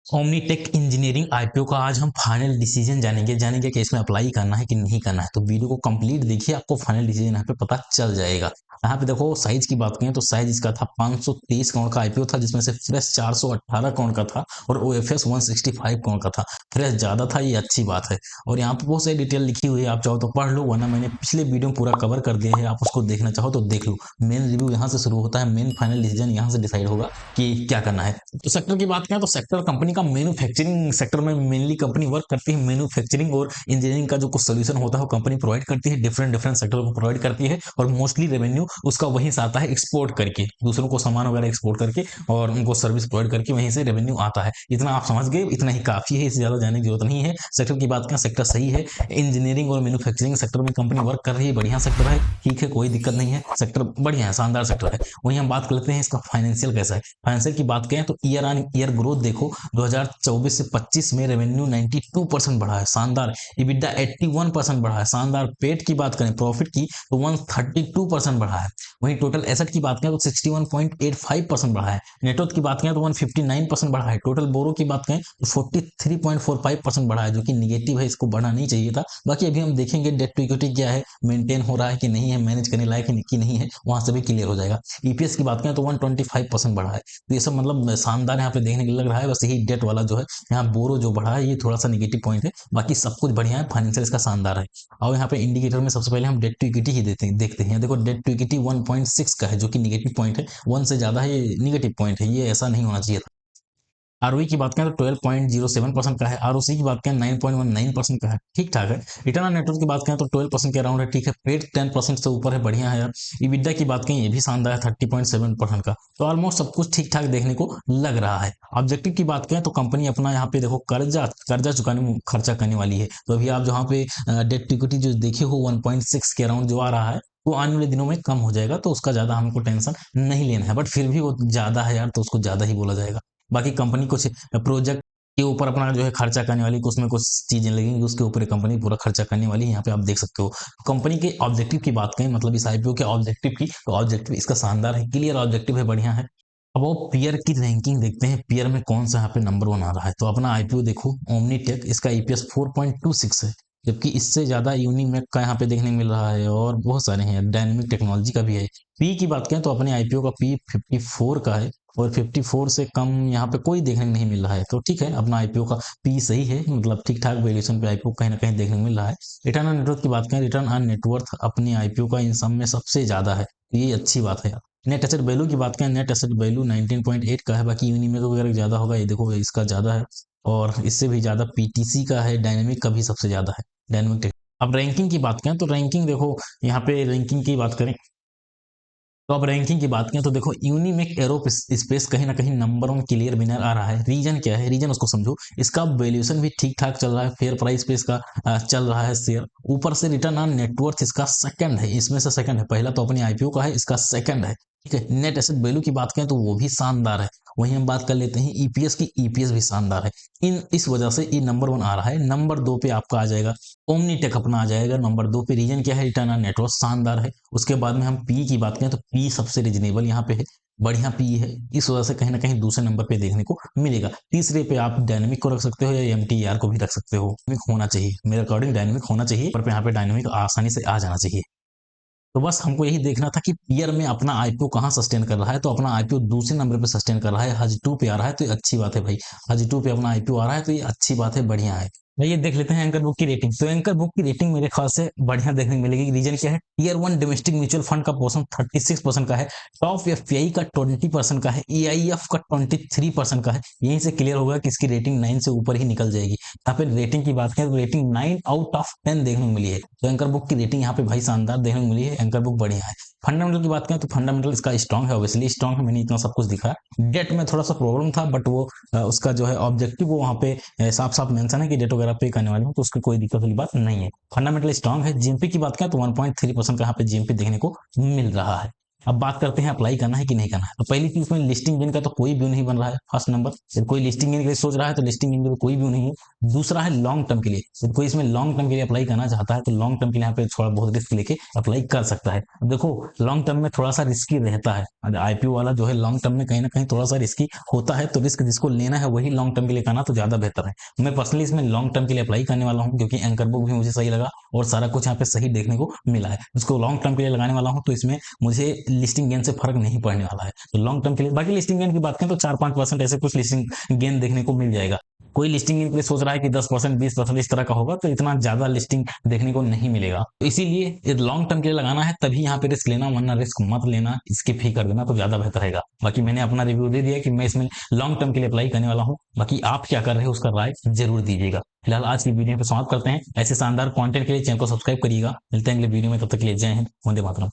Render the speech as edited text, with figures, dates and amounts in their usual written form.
ओमनीटेक engineering IPO का आज हम फाइनल डिसीजन जानेंगे कि इसमें अप्लाई करना है कि नहीं करना है। तो वीडियो को कंप्लीट देखिए, आपको फाइनल डिसीजन यहाँ पे पता चल जाएगा। यहाँ पे देखो साइज की बात करें तो साइज इसका था 523 करोड़ का आईपीओ था, जिसमें से फ्रेश 418 करोड़ का था और ओएफएस 165 करोड़ का था। फ्रेश ज्यादा था, ये अच्छी बात है। और यहाँ पे बहुत सारी डिटेल लिखी हुई है, आप चाहो तो पढ़ लो, वरना मैंने पिछले वीडियो में पूरा कवर कर दिया है, आप उसको देखना चाहो तो देख लो। मेन रिव्यू यहाँ से शुरू होता है, मेन फाइनल डिसीजन यहाँ से डिसाइड होगा कि क्या करना है। तो सेक्टर की बात करें तो सेक्टर कंपनी का मैन्युफैक्चरिंग सेक्टर में मेनली कंपनी वर्क करती है। मैन्युफैक्चरिंग और इंजीनियरिंग का जो कुछ सोल्यूशन होता है वो कंपनी प्रोवाइड करती है, डिफरेंट डिफरेंट सेक्टर को प्रोवाइड करती है। और मोस्टली रेवेन्यू उसका वहीं से आता है, एक्सपोर्ट करके, दूसरों को सामान वगैरह एक्सपोर्ट करके और उनको सर्विस प्रोवाइड करके वहीं से रेवेन्यू आता है। इतना आप समझ गए, इतना ही काफी है, इससे ज्यादा जानने की जरूरत नहीं है। सेक्टर की बात करें, सेक्टर सही है। इंजीनियरिंग और मैन्युफैक्चरिंग सेक्टर में कंपनी वर्क कर रही है, बढ़िया सेक्टर है, ठीक है, कोई दिक्कत नहीं है, सेक्टर बढ़िया है, शानदार सेक्टर है। वहीं हम बात कर लेते हैं इसका फाइनेंशियल कैसा है। फाइनेंशियल की बात करें तो ईयर ऑन ईयर ग्रोथ देखो, 2024 से 25 में रेवेन्यू 92% बढ़ा है, शानदार। इबिडा 81% बढ़ा है, शानदार। पेट की बात करें, प्रॉफिट की, तो 132% बढ़ा है। वहीं टोटल एसेट की बात करें तो 61.85% बढ़ा है। नेटवर्थ की बात करें तो 159% बढ़ा है। टोटल बोरो की बात करें तो 43.45% बढ़ा है, जो कि निगेटिव है, इसको बढ़ना नहीं चाहिए था। बाकी अभी हम देखेंगे डेट टू इक्विटी क्या है, मेंटेन हो रहा है कि नहीं है, मैनेज करने लायक कि नहीं है, वहां से भी क्लियर हो जाएगा। ईपीएस की बात करें तो 125% बढ़ा है। तो ये सब मतलब शानदार यहाँ पे देखने को लग रहा है। बस यही डेट वाला जो है, यहाँ बोरो जो बढ़ा है, ये थोड़ा सा निगेटिव पॉइंट है, बाकी सब कुछ बढ़िया है, फाइनेंशियल इसका शानदार है। और यहाँ पे इंडिकेटर में सबसे पहले हम डेट टू इक्विटी ही देखते हैं। देखो डेट टू इक्विटी 1.6 का है, जो कि निगेटिव पॉइंट है। 1 से ज्यादा है, ये निगेटिव पॉइंट है, ये ऐसा नहीं होना चाहिए था। आरओई की बात करें तो 12.07% का है। आरओसी की बात करें 9.19% का है, ठीक ठाक है। रिटर्न ऑन नेटवर्क की बात करें तो 12% के अराउंड है, ठीक है। पेड 10% से ऊपर है, बढ़िया है यार। इबिडा की बात करें, ये भी शानदार है, 30.7% का। तो ऑलमोस्ट सब कुछ ठीक ठाक देखने को लग रहा है। ऑब्जेक्टिव की बात करें तो कंपनी अपना यहाँ पे देखो कर्जा कर्जा चुकाने में खर्चा करने वाली है। तो अभी आप जहाँ पे डेट इक्विटी जो देखे हो 1.6 के अराउंड जो आ रहा है, वो आने वाले दिनों में कम हो जाएगा, तो उसका ज्यादा हमको टेंशन नहीं लेना है। बट फिर भी वो ज्यादा है यार, तो उसको ज्यादा ही बोला जाएगा। बाकी कंपनी कुछ प्रोजेक्ट के ऊपर अपना जो है खर्चा करने वाली, उसमें कुछ चीजें लगेंगी, उसके ऊपर कंपनी पूरा खर्चा करने वाली है। यहाँ पे आप देख सकते हो। कंपनी के ऑब्जेक्टिव की बात करें, मतलब इस आईपीओ के ऑब्जेक्टिव की, तो ऑब्जेक्टिव इसका शानदार है, क्लियर ऑब्जेक्टिव है, बढ़िया है। अब वो पीयर की रैंकिंग देखते हैं, पीयर में कौन सा यहाँ पे नंबर 1 आ रहा है। तो अपना आईपीओ देखो, ओमनीटेक, इसका ईपीएस 4.26 है, जबकि इससे ज्यादा यूनिमेक का यहाँ पे देखने को मिल रहा है, और बहुत सारे हैं, डायनेमिक टेक्नोलॉजी का भी है। पी की बात करें तो अपने आईपीओ का पी 54 का है, और 54 से कम यहाँ पे कोई देखने को नहीं मिल रहा है। तो ठीक है, अपना आईपीओ का पी सही है, मतलब ठीक ठाक वैल्यूएशन पे आईपीओ कहीं ना कहीं देखने को मिल रहा है। रिटर्न ऑन नेटवर्थ की बात करें, रिटर्न ऑन नेटवर्थ अपने आईपीओ का इन सब में सबसे ज्यादा है, ये अच्छी बात है यार। नेट एसेट वैल्यू की बात करें, नेट एसेट वैल्यू 19.8 का है, बाकी यूनिमेक वगैरह ज्यादा होगा, ये देखो इसका ज्यादा है। और इससे भी ज्यादा पीटीसी का है, डायनेमिक का भी सबसे ज्यादा है, डायनेमिक। अब रैंकिंग की बात करें तो रैंकिंग देखो, यहाँ पे रैंकिंग की बात करें तो अब रैंकिंग की बात करें तो देखो, यूनिमेक एरो स्पेस कहीं ना कहीं नंबर 1 क्लियर विनर आ रहा है। रीजन क्या है, रीजन उसको समझो। इसका वैल्यूएशन भी ठीक ठाक चल रहा है, फेयर प्राइस पे इसका चल रहा है शेयर। ऊपर से रिटर्न ऑन नेटवर्थ इसका सेकंड है, इसमें से सेकंड है, पहला तो अपने आईपीओ का है, इसका सेकंड है, ठीक है। नेट एसेट वैल्यू की बात करें तो वो भी शानदार है। वहीं हम बात कर लेते हैं ईपीएस की, ईपीएस भी शानदार है। इस वजह से ये नंबर 1 आ रहा है। नंबर 2 पे आपका आ जाएगा ओमनीटेक, अपना आ जाएगा नंबर 2 पे। रीजन क्या है, रिटर्न ऑन नेटवर्थ शानदार है। उसके बाद में हम पी की बात करें तो पी सबसे रिजनेबल यहाँ पे है, बढ़िया पी है, इस वजह से कहीं ना कहीं दूसरे नंबर पे देखने को मिलेगा। तीसरे पे आप डायनेमिक को रख सकते हो, या एमटीआर को भी रख सकते हो। डायनेमिक होना चाहिए, मेरे अकॉर्डिंग डायनेमिक होना चाहिए, पर यहाँ पे डायनेमिक आसानी से आ जाना चाहिए। तो बस हमको यही देखना था कि पीयर में अपना आईपीओ कहाँ सस्टेन कर रहा है। तो अपना आईपीओ दूसरे नंबर पे सस्टेन कर रहा है, हज 2 पे आ रहा है, तो ये अच्छी बात है भाई। हज 2 पे अपना आईपीओ आ रहा है, तो ये अच्छी बात है, बढ़िया है। ये देख लेते हैं एंकर बुक की रेटिंग। तो एंकर बुक की रेटिंग मेरे ख्याल से बढ़िया देखने को मिलेगी। रीजन क्या है, टीयर 1 डोमेस्टिक म्यूचुअल फंड का पोर्शन 36% का है, टॉप एफपीआई का 20% का है, एआईएफ का 23% का है। यहीं से क्लियर होगा कि इसकी रेटिंग 9 से ऊपर ही निकल जाएगी। यहाँ पे रेटिंग की बात करें तो रेटिंग 9 आउट ऑफ 10 देखने को मिली है। तो एंकर बुक की रेटिंग यहाँ पे भाई शानदार देखने को मिली है, एंकर बुक बढ़िया है। फंडामेंटल की बात करें तो फंडामेंटल इसका स्ट्रॉन्ग है, ऑब्वियसली स्ट्रॉन्ग है, मैंने इतना सब कुछ दिखा। डेट में थोड़ा सा प्रॉब्लम था, बट वो उसका जो है ऑब्जेक्टिव वो वहाँ पे साफ साफ मेंशन है कि डेट वगैरह पे करने वाले हो, तो उसकी कोई दिक्कत वाली बात नहीं है। फंडामेंटल स्ट्रॉन्ग है। जीएमपी की बात करें तो 1.3% का यहाँ पे जीएमपी देखने को मिल रहा है। अब बात करते हैं अप्लाई करना है कि नहीं करना है। तो पहली चीज में लिस्टिंग गेन का तो कोई व्यू नहीं बन रहा है, फर्स्ट नंबर। यदि कोई लिस्टिंग गेन के लिए सोच रहा है तो लिस्टिंग गेन का कोई व्यू नहीं है। दूसरा है लॉन्ग टर्म के लिए, यदि कोई इसमें लॉन्ग टर्म के लिए अप्लाई करना चाहता है तो लॉन्ग टर्म के लिए यहाँ पे थोड़ा बहुत रिस्क लेके अप्लाई कर सकता है। अब देखो लॉन्ग टर्म में थोड़ा सा रिस्की रहता है, आईपीओ वाला जो है लॉन्ग टर्म में कहीं ना कहीं थोड़ा सा रिस्की होता है, तो रिस्क जिसको लेना है वही लॉन्ग टर्म के लिए करना तो ज्यादा बेहतर है। मैं पर्सनली इसमें लॉन्ग टर्म के लिए अप्लाई करने वाला हूँ, क्योंकि एंकर बुक भी मुझे सही लगा और सारा कुछ यहाँ पे सही देखने को मिला है। उसको लॉन्ग टर्म के लिए लगाने वाला हूँ, तो इसमें मुझे लिस्टिंग गेन से फर्क नहीं पड़ने वाला है। तो लॉन्ग टर्म के लिए बाकी लिस्टिंग गेन की बात करें तो 4-5% ऐसे कुछ लिस्टिंग गेन देखने को मिल जाएगा। कोई लिस्टिंग गेन के लिए सोच रहा है कि 10% 20% इस तरह का होगा, तो इतना ज्यादा लिस्टिंग देखने को नहीं मिलेगा। तो इसीलिए लॉन्ग टर्म के लिए लगाना है तभी यहाँ पे रिस्क लेना, वरना रिस्क मत लेना, स्किप ही कर देना तो ज्यादा बेहतर रहेगा। बाकी मैंने अपना रिव्यू दे दिया कि मैं इसमें लॉन्ग टर्म के लिए अप्लाई करने वाला हूँ। बाकी आप क्या कर रहे हो उसका राय जरूर दीजिएगा। फिलहाल आज की वीडियो पे समाप्त करते हैं। ऐसे शानदार कंटेंट के लिए चैनल को सब्सक्राइब करिएगा। मिलते हैं अगले वीडियो में, तब तक के लिए जय हिंद, वंदे मातरम।